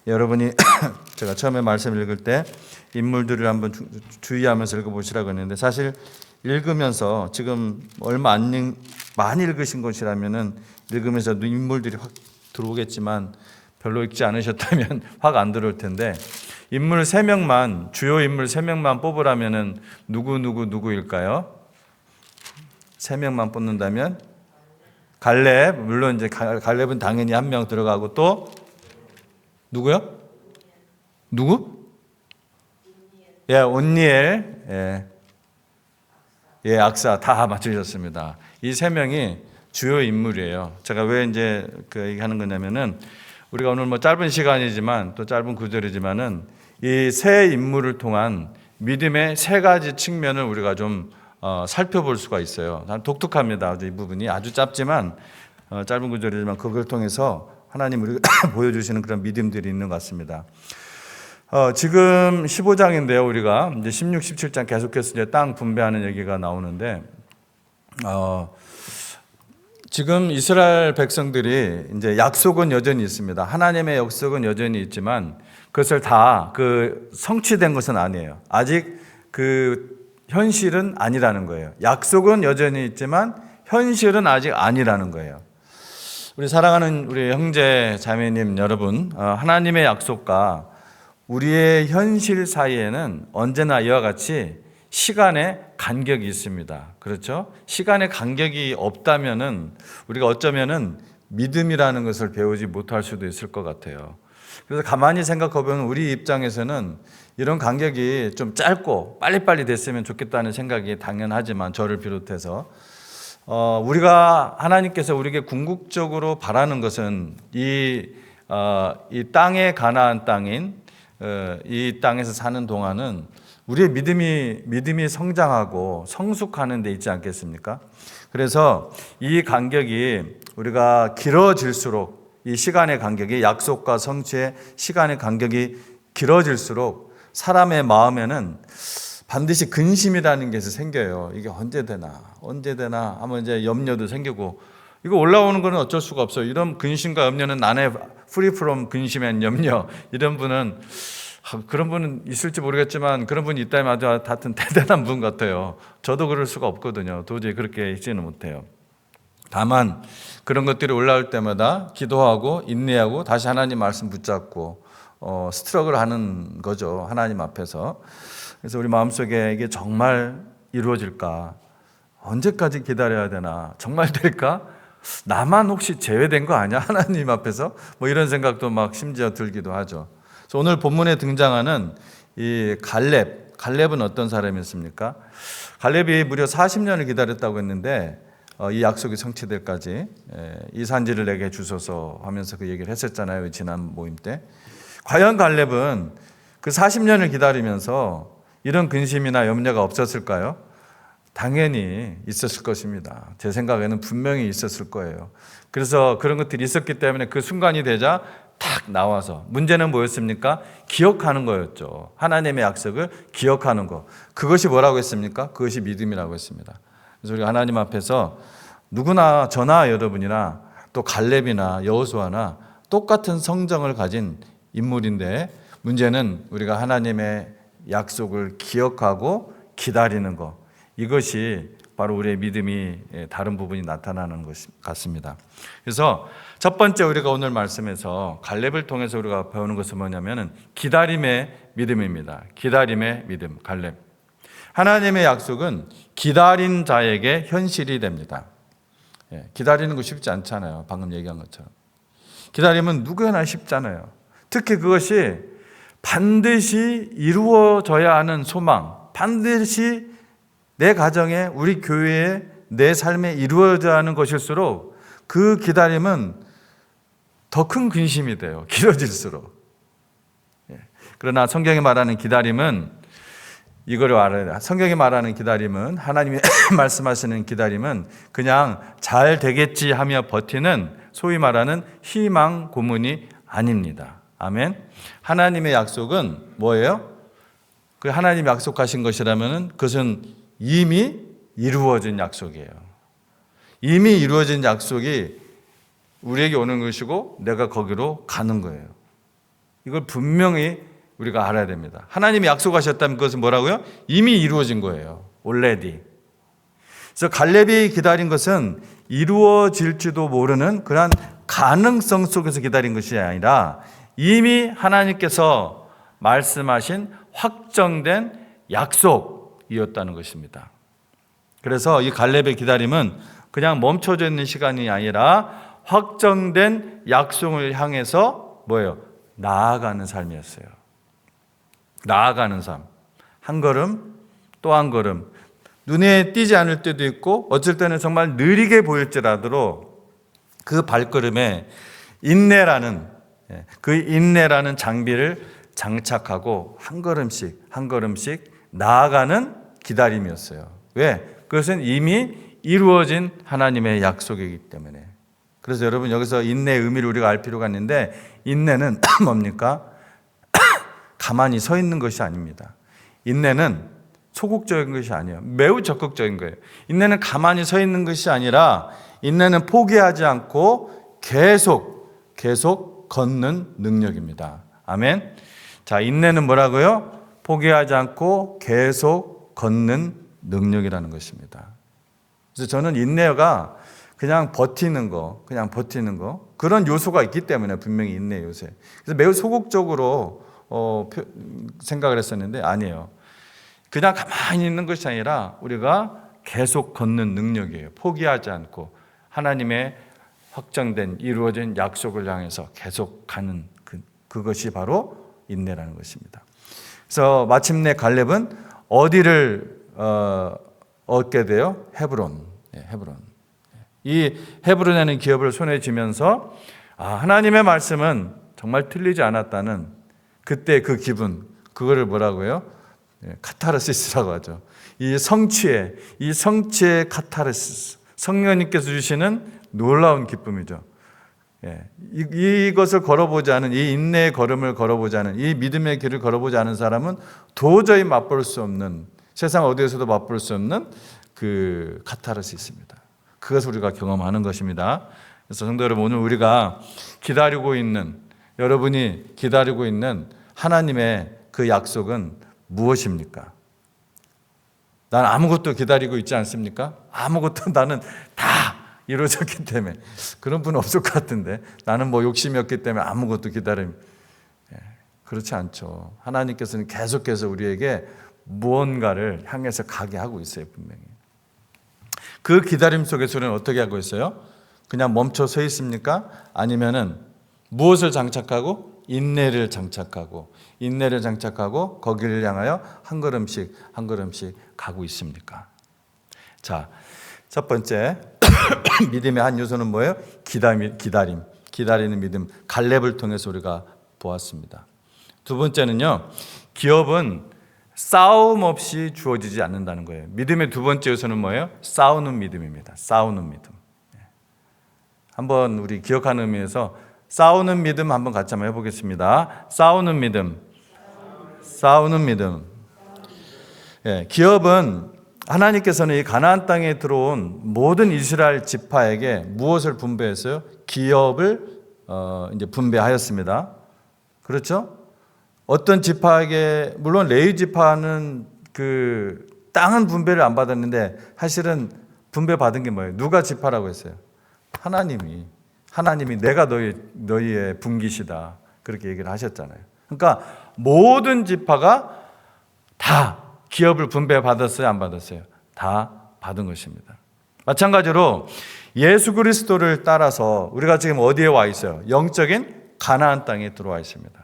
여러분이 제가 처음에 말씀 읽을 때 인물들을 한번 주의하면서 읽어보시라고 했는데, 사실 읽으면서 지금 얼마 안 많이 읽으신 것이라면은 읽으면서 인물들이 확 들어오겠지만 별로 읽지 않으셨다면 확 안 들어올 텐데, 인물 3명만, 주요 인물 3명만 뽑으라면은 누구일까요? 3명만 뽑는다면 갈렙, 물론 이제 갈렙은 당연히 한 명 들어가고, 또 누구요? 누구? 예, 온니엘, 악사 다 맞추셨습니다. 이 3명이 주요 인물이에요. 제가 왜 이제 그 얘기하는 거냐면은, 우리가 오늘 뭐 짧은 시간이지만 또 짧은 구절이지만은 이 세 인물을 통한 믿음의 3가지 측면을 우리가 좀 살펴볼 수가 있어요. 독특합니다. 이 부분이 아주 짧지만 짧은 구절이지만 그걸 통해서 하나님 우리가 보여주시는 그런 믿음들이 있는 것 같습니다. 지금 15장인데요. 우리가 이제 16, 17장 계속해서 이제 땅 분배하는 얘기가 나오는데, 지금 이스라엘 백성들이 이제 약속은 여전히 있습니다. 하나님의 약속은 여전히 있지만 그것을 다 성취된 것은 아니에요. 아직 현실은 아니라는 거예요. 약속은 여전히 있지만 현실은 아직 아니라는 거예요. 우리 사랑하는 우리 형제 자매님 여러분, 하나님의 약속과 우리의 현실 사이에는 언제나 이와 같이 시간의 간격이 있습니다. 그렇죠? 시간의 간격이 없다면은 우리가 어쩌면은 믿음이라는 것을 배우지 못할 수도 있을 것 같아요. 그래서 가만히 생각해보면 우리 입장에서는 이런 간격이 좀 짧고 빨리빨리 됐으면 좋겠다는 생각이 당연하지만, 저를 비롯해서 우리가 하나님께서 우리에게 궁극적으로 바라는 것은 이 땅의 가나안 땅인 이 땅에서 사는 동안은 우리의 믿음이 성장하고 성숙하는 데 있지 않겠습니까? 그래서 이 간격이 우리가 길어질수록, 이 시간의 간격이, 약속과 성취의 시간의 간격이 길어질수록 사람의 마음에는 반드시 근심이라는 게 생겨요. 이게 언제 되나 하면 이제 염려도 생기고, 이거 올라오는 거는 어쩔 수가 없어요. 이런 근심과 염려는 나의 free from 근심 앤 염려, 이런 분은, 그런 분은 있을지 모르겠지만 그런 분이 있다면 아주 하여튼 대단한 분 같아요. 저도 그럴 수가 없거든요. 도저히 그렇게 있지는 못해요. 다만 그런 것들이 올라올 때마다 기도하고 인내하고 다시 하나님 말씀 붙잡고 스트럭을 하는 거죠. 하나님 앞에서. 그래서 우리 마음속에 이게 정말 이루어질까? 언제까지 기다려야 되나? 정말 될까? 나만 혹시 제외된 거 아니야? 하나님 앞에서? 뭐 이런 생각도 막 심지어 들기도 하죠. 그래서 오늘 본문에 등장하는 이 갈렙은 어떤 사람이었습니까? 갈렙이 무려 40년을 기다렸다고 했는데, 이 약속이 성취될까지 이 산지를 내게 주소서 하면서 그 얘기를 했었잖아요. 지난 모임 때. 과연 갈렙은 그 40년을 기다리면서 이런 근심이나 염려가 없었을까요? 당연히 있었을 것입니다. 제 생각에는 분명히 있었을 거예요. 그래서 그런 것들이 있었기 때문에 그 순간이 되자 탁 나와서, 문제는 뭐였습니까? 기억하는 거였죠. 하나님의 약속을 기억하는 거. 그것이 뭐라고 했습니까? 그것이 믿음이라고 했습니다. 그래서 우리가 하나님 앞에서 누구나, 저나 여러분이나 또 갈렙이나 여호수아나 똑같은 성정을 가진 인물인데, 문제는 우리가 하나님의 약속을 기억하고 기다리는 것, 이것이 바로 우리의 믿음이 다른 부분이 나타나는 것 같습니다. 그래서 첫 번째 우리가 오늘 말씀에서 갈렙을 통해서 우리가 배우는 것은 뭐냐면 기다림의 믿음입니다. 기다림의 믿음, 갈렙. 하나님의 약속은 기다린 자에게 현실이 됩니다. 기다리는 거 쉽지 않잖아요. 방금 얘기한 것처럼. 기다리면 누구나 쉽잖아요. 특히 그것이 반드시 이루어져야 하는 소망, 반드시 내 가정에, 우리 교회에, 내 삶에 이루어져야 하는 것일수록 그 기다림은 더 큰 근심이 돼요. 길어질수록. 그러나 성경이 말하는 기다림은 이거를 알아야 돼. 성경이 말하는 기다림은, 하나님이 말씀하시는 기다림은 그냥 잘 되겠지 하며 버티는 소위 말하는 희망 고문이 아닙니다. 아멘. 하나님의 약속은 뭐예요? 그 하나님이 약속하신 것이라면 그것은 이미 이루어진 약속이에요. 이미 이루어진 약속이 우리에게 오는 것이고 내가 거기로 가는 거예요. 이걸 분명히 우리가 알아야 됩니다. 하나님이 약속하셨다면 그것은 뭐라고요? 이미 이루어진 거예요. already. 그래서 갈렙이 기다린 것은 이루어질지도 모르는 그러한 가능성 속에서 기다린 것이 아니라 이미 하나님께서 말씀하신 확정된 약속이었다는 것입니다. 그래서 이 갈렙의 기다림은 그냥 멈춰져 있는 시간이 아니라 확정된 약속을 향해서 뭐예요? 나아가는 삶이었어요. 나아가는 삶. 한 걸음 또 한 걸음. 눈에 띄지 않을 때도 있고 어쩔 때는 정말 느리게 보일지라도 그 발걸음에 인내라는 장비를 장착하고 한 걸음씩 한 걸음씩 나아가는 기다림이었어요. 왜? 그것은 이미 이루어진 하나님의 약속이기 때문에. 그래서 여러분 여기서 인내의 의미를 우리가 알 필요가 있는데 인내는 뭡니까? 가만히 서 있는 것이 아닙니다. 인내는 소극적인 것이 아니에요. 매우 적극적인 거예요. 인내는 가만히 서 있는 것이 아니라 인내는 포기하지 않고 계속 걷는 능력입니다. 아멘. 자, 인내는 뭐라고요? 포기하지 않고 계속 걷는 능력이라는 것입니다. 그래서 저는 인내가 그냥 버티는 거 그런 요소가 있기 때문에 분명히 인내 요새. 그래서 매우 소극적으로 생각을 했었는데 아니에요. 그냥 가만히 있는 것이 아니라 우리가 계속 걷는 능력이에요. 포기하지 않고 하나님의 확정된 이루어진 약속을 향해서 계속 가는 그것이 바로 인내라는 것입니다. 그래서 마침내 갈렙은 어디를 얻게 돼요? 헤브론. 이 헤브론이라는 기업을 손에 쥐면서 하나님의 말씀은 정말 틀리지 않았다는 그때 그 기분, 그거를 뭐라고요? 카타르시스라고 하죠. 이 성취의 카타르시스, 성령님께서 주시는 놀라운 기쁨이죠. 이것을 걸어보지 않은, 이 인내의 걸음을 걸어보지 않은, 이 믿음의 길을 걸어보지 않은 사람은 도저히 맛볼 수 없는, 세상 어디에서도 맛볼 수 없는 그 카타르시스입니다. 그것을 우리가 경험하는 것입니다. 그래서 성도 여러분, 오늘 우리가 여러분이 기다리고 있는 하나님의 그 약속은 무엇입니까? 난 아무것도 기다리고 있지 않습니까? 아무것도 나는 다 이루어졌기 때문에. 그런 분은 없을 것 같은데 나는 욕심이 없기 때문에 아무것도 그렇지 않죠. 하나님께서는 계속해서 우리에게 무언가를 향해서 가게 하고 있어요. 분명히. 그 기다림 속에서 우리는 어떻게 하고 있어요? 그냥 멈춰 서 있습니까? 아니면은 무엇을 장착하고? 인내를 장착하고 거기를 향하여 한 걸음씩 가고 있습니까? 자, 첫 번째 믿음의 한 요소는 뭐예요? 기다리는 믿음. 갈렙을 통해서 우리가 보았습니다. 두 번째는요, 기업은 싸움 없이 주어지지 않는다는 거예요. 믿음의 두 번째 요소는 뭐예요? 싸우는 믿음입니다. 싸우는 믿음. 한번 우리 기억하는 의미에서 싸우는 믿음 한번 같이 한번 해보겠습니다. 싸우는 믿음. 기업은 하나님께서는 이 가나안 땅에 들어온 모든 이스라엘 지파에게 무엇을 분배했어요? 기업을 이제 분배하였습니다. 그렇죠? 어떤 지파에게, 물론 레위 지파는 그 땅은 분배를 안 받았는데 사실은 분배 받은 게 뭐예요? 누가 지파라고 했어요? 하나님이 내가 너희의 분깃이다. 그렇게 얘기를 하셨잖아요. 그러니까 모든 지파가 다 기업을 분배받았어요? 안 받았어요? 다 받은 것입니다. 마찬가지로 예수 그리스도를 따라서 우리가 지금 어디에 와 있어요? 영적인 가나안 땅에 들어와 있습니다.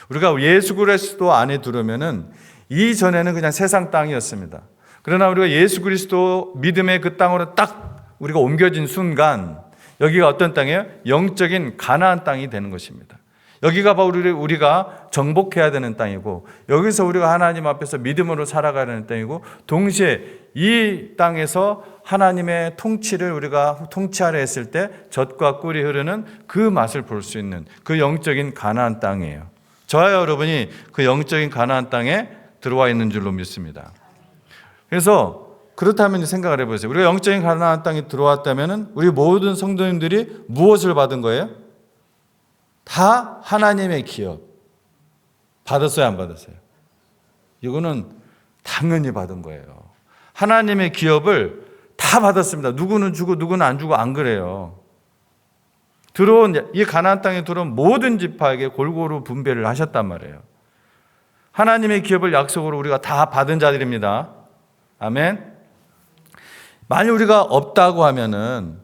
우리가 예수 그리스도 안에 들어오면은 이전에는 그냥 세상 땅이었습니다. 그러나 우리가 예수 그리스도 믿음의 그 땅으로 딱 우리가 옮겨진 순간 여기가 어떤 땅이에요? 영적인 가나안 땅이 되는 것입니다. 여기가 바로 우리가 정복해야 되는 땅이고 여기서 우리가 하나님 앞에서 믿음으로 살아가는 땅이고 동시에 이 땅에서 하나님의 통치를 우리가 통치하려 했을 때 젖과 꿀이 흐르는 그 맛을 볼 수 있는 그 영적인 가나안 땅이에요. 저와 여러분이 그 영적인 가나안 땅에 들어와 있는 줄로 믿습니다. 그래서 그렇다면 생각을 해보세요. 우리가 영적인 가나안 땅에 들어왔다면 우리 모든 성도님들이 무엇을 받은 거예요? 다 하나님의 기업, 받았어요, 안 받았어요? 이거는 당연히 받은 거예요. 하나님의 기업을 다 받았습니다. 누구는 주고 누구는 안 주고 안 그래요. 들어온 이 가나안 땅에 들어온 모든 지파에게 골고루 분배를 하셨단 말이에요. 하나님의 기업을 약속으로 우리가 다 받은 자들입니다. 아멘. 만약 우리가 없다고 하면은,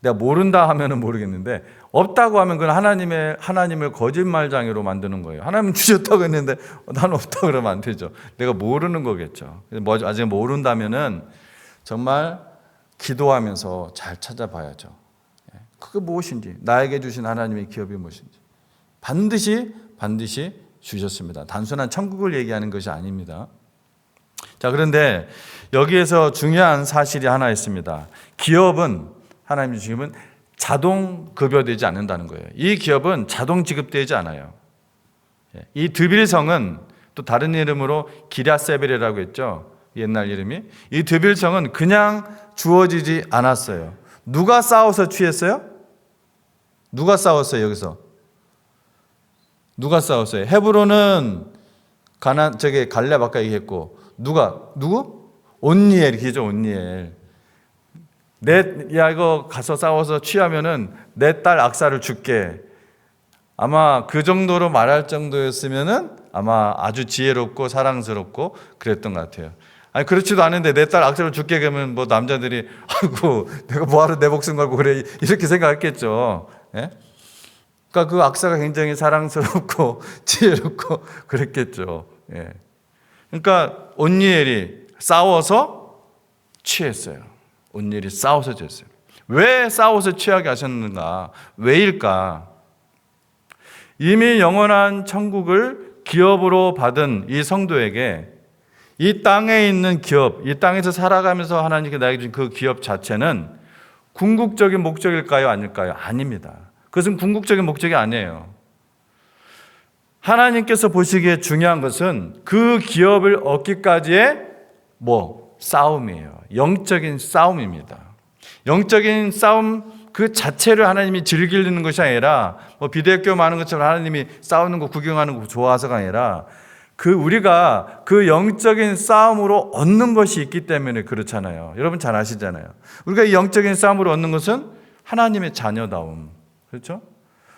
내가 모른다 하면은 모르겠는데, 없다고 하면 그건 하나님을 거짓말장애로 만드는 거예요. 하나님 주셨다고 했는데 나는 없다고 그러면 안 되죠. 내가 모르는 거겠죠. 아직 모른다면은 정말 기도하면서 잘 찾아봐야죠. 그게 무엇인지, 나에게 주신 하나님의 기업이 무엇인지 반드시 주셨습니다. 단순한 천국을 얘기하는 것이 아닙니다. 자, 그런데 여기에서 중요한 사실이 하나 있습니다. 기업은, 하나님의 기업은 자동 급여되지 않는다는 거예요. 이 기업은 자동 지급되지 않아요. 이 드빌성은 또 다른 이름으로 기랴세벨이라고 했죠. 옛날 이름이. 이 드빌성은 그냥 주어지지 않았어요. 누가 싸워서 취했어요? 누가 싸웠어요, 여기서? 누가 싸웠어요? 헤브론은 갈렙 아까 얘기했고, 누구? 온니엘이죠, 온니엘. 이거 가서 싸워서 취하면은 내 딸 악사를 줄게. 아마 그 정도로 말할 정도였으면은 아마 아주 지혜롭고 사랑스럽고 그랬던 것 같아요. 아니, 그렇지도 않은데 내 딸 악사를 줄게 그러면 뭐 남자들이, 아이고, 내가 뭐하러 내 목숨 걸고 그래, 이렇게 생각했겠죠. 예? 그러니까 그 악사가 굉장히 사랑스럽고 지혜롭고 그랬겠죠. 예. 그러니까 온니엘이 싸워서 취했어요. 온니엘이 싸워서 취했어요. 왜 싸워서 취하게 하셨는가? 왜일까? 이미 영원한 천국을 기업으로 받은 이 성도에게 이 땅에 있는 기업, 이 땅에서 살아가면서 하나님께 나에게 준 그 기업 자체는 궁극적인 목적일까요? 아닐까요? 아닙니다. 그것은 궁극적인 목적이 아니에요. 하나님께서 보시기에 중요한 것은 그 기업을 얻기까지의 싸움이에요. 영적인 싸움입니다. 영적인 싸움 그 자체를 하나님이 즐기는 것이 아니라 비대교 많은 것처럼 하나님이 싸우는 거 구경하는 거 좋아서가 아니라 우리가 그 영적인 싸움으로 얻는 것이 있기 때문에 그렇잖아요. 여러분 잘 아시잖아요. 우리가 이 영적인 싸움으로 얻는 것은 하나님의 자녀다움. 그렇죠?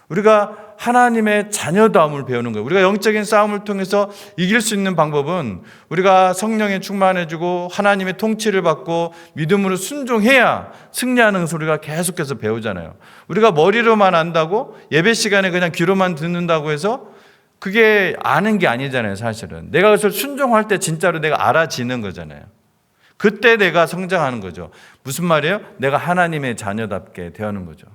우리가 하나님의 자녀다움을 배우는 거예요. 우리가 영적인 싸움을 통해서 이길 수 있는 방법은 우리가 성령에 충만해지고 하나님의 통치를 받고 믿음으로 순종해야 승리하는 것을 우리가 계속해서 배우잖아요. 우리가 머리로만 안다고, 예배 시간에 그냥 귀로만 듣는다고 해서 그게 아는 게 아니잖아요, 사실은. 내가 그것을 순종할 때 진짜로 내가 알아지는 거잖아요. 그때 내가 성장하는 거죠. 무슨 말이에요? 내가 하나님의 자녀답게 되는 거죠.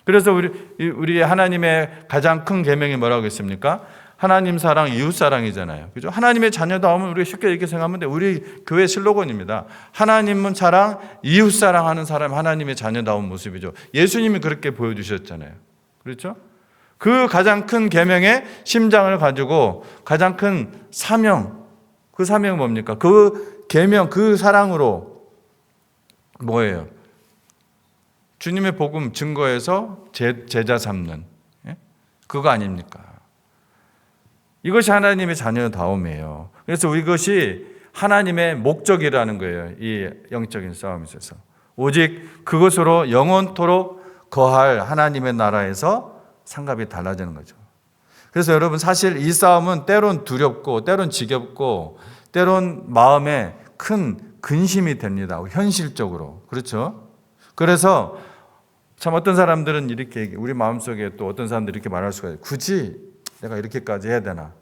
그래서 우리 하나님의 가장 큰 계명이 뭐라고 했습니까? 하나님 사랑, 이웃 사랑이잖아요. 그죠? 하나님의 자녀다움은 우리가 쉽게 이렇게 생각하면 돼. 우리 교회 슬로건입니다. 하나님은 사랑, 이웃 사랑하는 사람, 하나님의 자녀다운 모습이죠. 예수님이 그렇게 보여주셨잖아요. 그렇죠? 그 가장 큰 계명의 심장을 가지고 가장 큰 사명, 그 사명은 뭡니까? 그 계명, 그 사랑으로 뭐예요? 주님의 복음 증거해서 제자 삼는, 그거 아닙니까? 이것이 하나님의 자녀다움이에요. 그래서 이것이 하나님의 목적이라는 거예요. 이 영적인 싸움에 있어서. 오직 그것으로 영원토록 거할 하나님의 나라에서 상급이 달라지는 거죠. 그래서 여러분 사실 이 싸움은 때론 두렵고 때론 지겹고 때론 마음에 큰 근심이 됩니다. 현실적으로. 그렇죠? 그래서 참 어떤 사람들은 이렇게, 우리 마음속에 또 어떤 사람들이 이렇게 말할 수가 있어요. 굳이 내가 이렇게까지 해야 되나?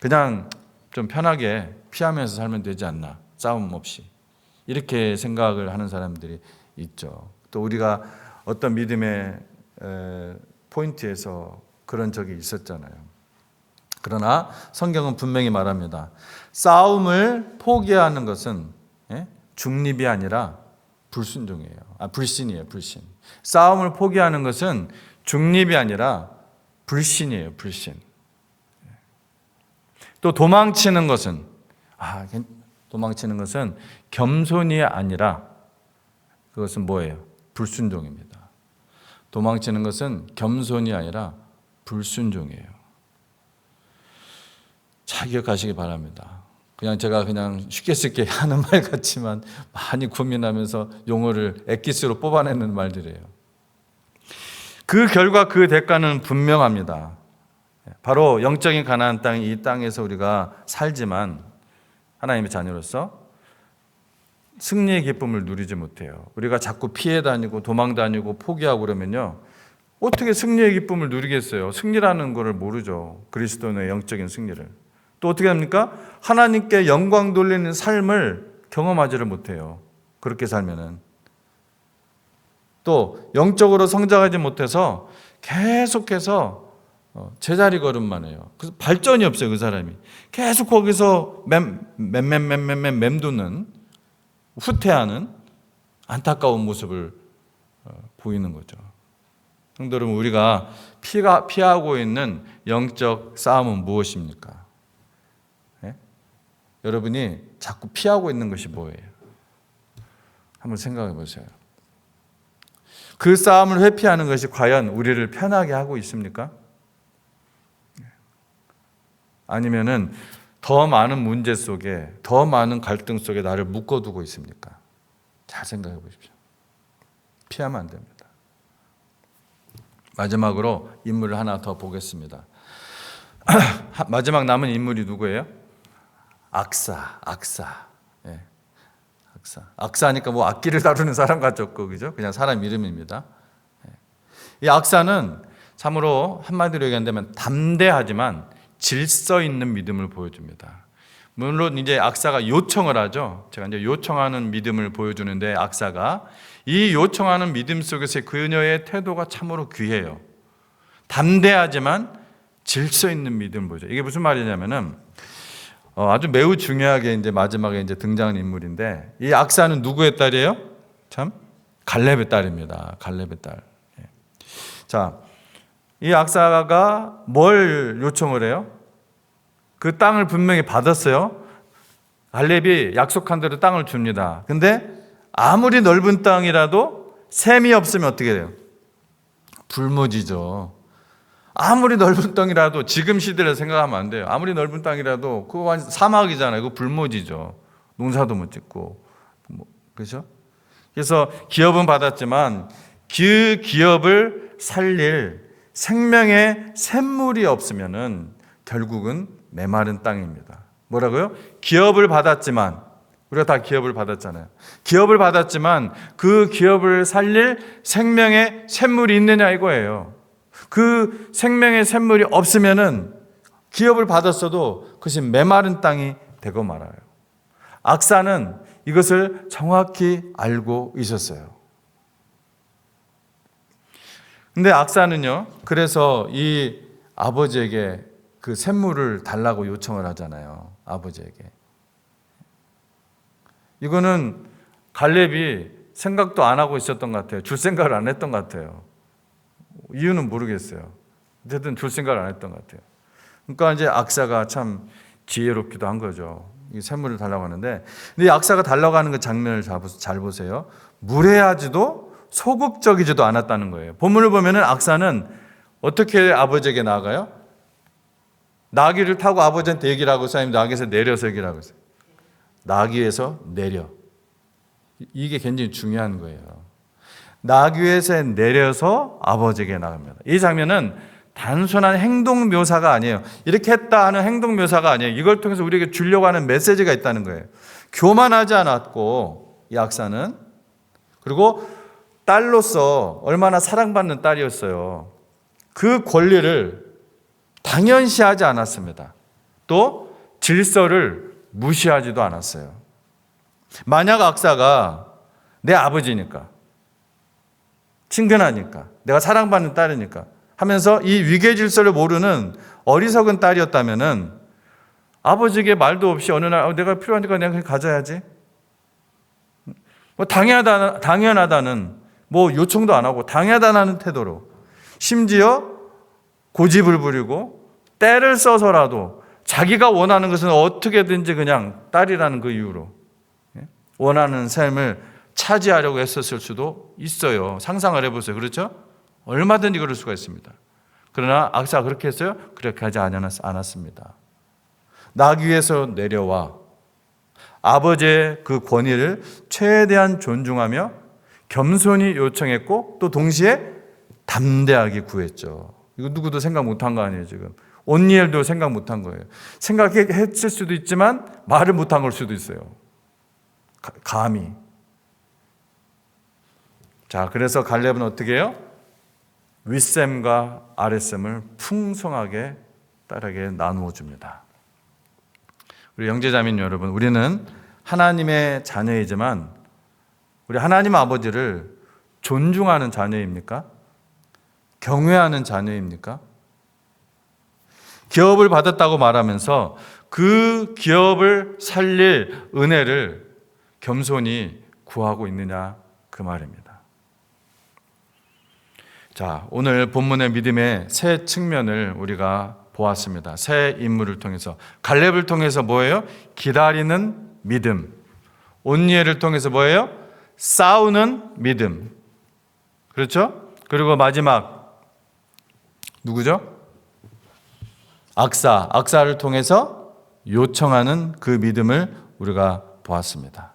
그냥 좀 편하게 피하면서 살면 되지 않나? 싸움 없이. 이렇게 생각을 하는 사람들이 있죠. 또 우리가 어떤 믿음의 포인트에서 그런 적이 있었잖아요. 그러나 성경은 분명히 말합니다. 싸움을 포기하는 것은 중립이 아니라 불순종이에요. 불신이에요, 불신. 싸움을 포기하는 것은 중립이 아니라 불신이에요, 불신. 또 도망치는 것은 겸손이 아니라 그것은 뭐예요? 불순종입니다. 도망치는 것은 겸손이 아니라 불순종이에요. 잘 기억하시기 바랍니다. 제가 쉽게 하는 말 같지만 많이 고민하면서 용어를 엑기스로 뽑아내는 말들이에요. 그 결과 그 대가는 분명합니다. 바로 영적인 가나안 땅, 이 땅에서 우리가 살지만 하나님의 자녀로서 승리의 기쁨을 누리지 못해요. 우리가 자꾸 피해 다니고 도망 다니고 포기하고 그러면요, 어떻게 승리의 기쁨을 누리겠어요? 승리라는 것을 모르죠. 그리스도인의 영적인 승리를. 또 어떻게 합니까? 하나님께 영광 돌리는 삶을 경험하지를 못해요. 그렇게 살면은. 또 영적으로 성장하지 못해서 계속해서 제자리 걸음만 해요. 그래서 발전이 없어요. 그 사람이 계속 거기서 맴도는, 후퇴하는 안타까운 모습을 보이는 거죠. 성도 여러분, 우리가 피하고 있는 영적 싸움은 무엇입니까? 네? 여러분이 자꾸 피하고 있는 것이 뭐예요? 한번 생각해 보세요. 그 싸움을 회피하는 것이 과연 우리를 편하게 하고 있습니까? 아니면은 더 많은 문제 속에, 더 많은 갈등 속에 나를 묶어두고 있습니까? 잘 생각해 보십시오. 피하면 안 됩니다. 마지막으로 인물을 하나 더 보겠습니다. 마지막 남은 인물이 누구예요? 악사. 예. 악사니까 뭐 악기를 다루는 사람 같죠, 그죠? 그냥 사람 이름입니다. 이 악사는 참으로 한마디로 얘기한다면 담대하지만 질서 있는 믿음을 보여줍니다. 물론 이제 악사가 요청을 하죠. 제가 이제 요청하는 믿음을 보여주는데, 악사가 이 요청하는 믿음 속에서 그녀의 태도가 참으로 귀해요. 담대하지만 질서 있는 믿음을 보여줘요. 이게 무슨 말이냐면은 아주 매우 중요하게 이제 마지막에 이제 등장하는 인물인데, 이 악사는 누구의 딸이에요? 참 갈렙의 딸입니다. 갈렙의 딸. 자, 이 악사가 뭘 요청을 해요? 그 땅을 분명히 받았어요. 갈렙이 약속한 대로 땅을 줍니다. 근데 아무리 넓은 땅이라도 샘이 없으면 어떻게 돼요? 굶어지죠. 아무리 넓은 땅이라도, 지금 시대를 생각하면 안 돼요. 아무리 넓은 땅이라도 그거 사막이잖아요. 그거 굶어지죠. 농사도 못 짓고. 그렇죠? 그래서 기업은 받았지만 그 기업을 살릴 생명의 샘물이 없으면은 결국은 메마른 땅입니다. 뭐라고요? 기업을 받았지만, 우리가 다 기업을 받았잖아요. 기업을 받았지만 그 기업을 살릴 생명의 샘물이 있느냐 이거예요. 그 생명의 샘물이 없으면은 기업을 받았어도 그것이 메마른 땅이 되고 말아요. 악사는 이것을 정확히 알고 있었어요. 근데 악사는요, 그래서 이 아버지에게 그 샘물을 달라고 요청을 하잖아요. 아버지에게. 이거는 갈렙이 생각도 안 하고 있었던 것 같아요. 줄 생각을 안 했던 것 같아요. 이유는 모르겠어요. 어쨌든 줄 생각을 안 했던 것 같아요. 그러니까 이제 악사가 참 지혜롭기도 한 거죠. 이 샘물을 달라고 하는데, 근데 이 악사가 달라고 하는 그 장면을 잘 보세요. 무례하지도 소극적이지도 않았다는 거예요. 본문을 보면은 악사는 어떻게 아버지에게 나아가요? 나귀를 타고 아버지한테 얘기를 하고, 사장님 나귀에서 내려서 얘기를 하고 있어요. 나귀에서 내려. 이게 굉장히 중요한 거예요. 나귀에서 내려서 아버지에게 나갑니다. 이 장면은 단순한 행동 묘사가 아니에요. 이렇게 했다 하는 행동 묘사가 아니에요. 이걸 통해서 우리에게 주려고 하는 메시지가 있다는 거예요. 교만하지 않았고, 이 악사는, 그리고 딸로서 얼마나 사랑받는 딸이었어요. 그 권리를 당연시하지 않았습니다. 또 질서를 무시하지도 않았어요. 만약 악사가 내 아버지니까, 친근하니까, 내가 사랑받는 딸이니까 하면서 이 위계 질서를 모르는 어리석은 딸이었다면은 아버지에게 말도 없이 어느 날 내가 필요하니까 내가 그냥 가져야지, 뭐 당연하다는 뭐 요청도 안 하고 당연하다는 태도로, 심지어 고집을 부리고 때를 써서라도 자기가 원하는 것은 어떻게든지 그냥 딸이라는 그 이유로 원하는 삶을 차지하려고 했었을 수도 있어요. 상상을 해보세요. 그렇죠? 얼마든지 그럴 수가 있습니다. 그러나 악사가 그렇게 했어요? 그렇게 하지 않았습니다. 나기 위해서 내려와 아버지의 그 권위를 최대한 존중하며 겸손히 요청했고 또 동시에 담대하게 구했죠. 이거 누구도 생각 못한 거 아니에요, 지금. 온니엘도 생각 못한 거예요. 생각했을 수도 있지만 말을 못한 걸 수도 있어요. 감히. 자, 그래서 갈렙은 어떻게 해요? 윗셈과 아랫셈을 풍성하게 딸에게 나누어 줍니다. 우리 형제자매님 여러분, 우리는 하나님의 자녀이지만 우리 하나님 아버지를 존중하는 자녀입니까? 경외하는 자녀입니까? 기업을 받았다고 말하면서 그 기업을 살릴 은혜를 겸손히 구하고 있느냐 그 말입니다. 자, 오늘 본문의 믿음의 세 측면을 우리가 보았습니다. 세 인물을 통해서. 갈렙을 통해서 뭐예요? 기다리는 믿음. 온니엘을 통해서 뭐예요? 싸우는 믿음. 그렇죠? 그리고 마지막 누구죠? 악사를 통해서 요청하는 그 믿음을 우리가 보았습니다.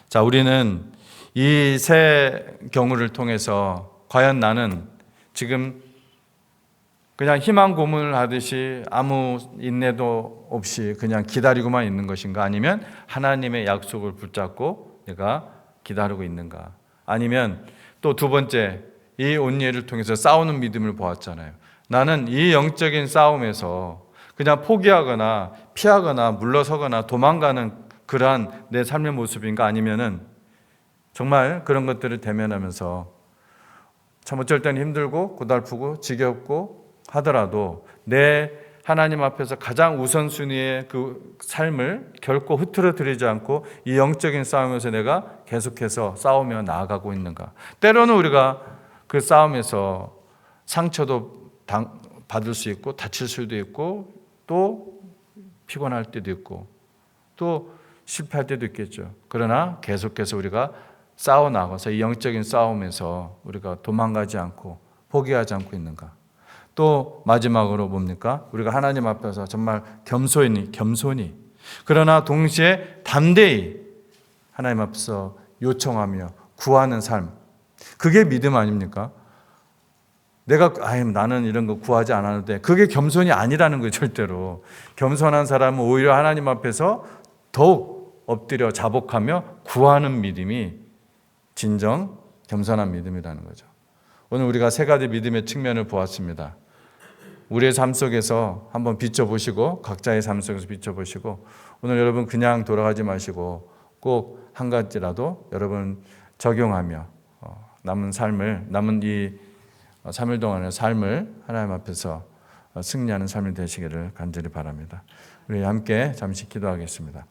자, 우리는 이 세 경우를 통해서 과연 나는 지금 그냥 희망 고문을 하듯이 아무 인내도 없이 그냥 기다리고만 있는 것인가? 아니면 하나님의 약속을 붙잡고 내가 기다리고 있는가? 아니면 또 두 번째, 이 온니엘을 통해서 싸우는 믿음을 보았잖아요. 나는 이 영적인 싸움에서 그냥 포기하거나 피하거나 물러서거나 도망가는 그러한 내 삶의 모습인가? 아니면은 정말 그런 것들을 대면하면서 참 어쩔 때는 힘들고 고달프고 지겹고 하더라도 내 하나님 앞에서 가장 우선순위의 그 삶을 결코 흐트러뜨리지 않고 이 영적인 싸움에서 내가 계속해서 싸우며 나아가고 있는가. 때로는 우리가 그 싸움에서 상처도 받을 수 있고 다칠 수도 있고 또 피곤할 때도 있고 또 실패할 때도 있겠죠. 그러나 계속해서 우리가 싸워나가서 이 영적인 싸움에서 우리가 도망가지 않고 포기하지 않고 있는가. 또 마지막으로 뭡니까? 우리가 하나님 앞에서 정말 겸손히 그러나 동시에 담대히 하나님 앞에서 요청하며 구하는 삶. 그게 믿음 아닙니까? 나는 이런 거 구하지 않았는데 그게 겸손이 아니라는 거예요, 절대로. 겸손한 사람은 오히려 하나님 앞에서 더욱 엎드려 자복하며 구하는 믿음이 진정 겸손한 믿음이라는 거죠. 오늘 우리가 세 가지 믿음의 측면을 보았습니다. 우리의 삶 속에서 한번 비춰보시고 각자의 삶 속에서 비춰보시고 오늘 여러분 그냥 돌아가지 마시고 꼭 한 가지라도 여러분 적용하며 남은 이 3일 동안의 삶을 하나님 앞에서 승리하는 삶이 되시기를 간절히 바랍니다. 우리 함께 잠시 기도하겠습니다.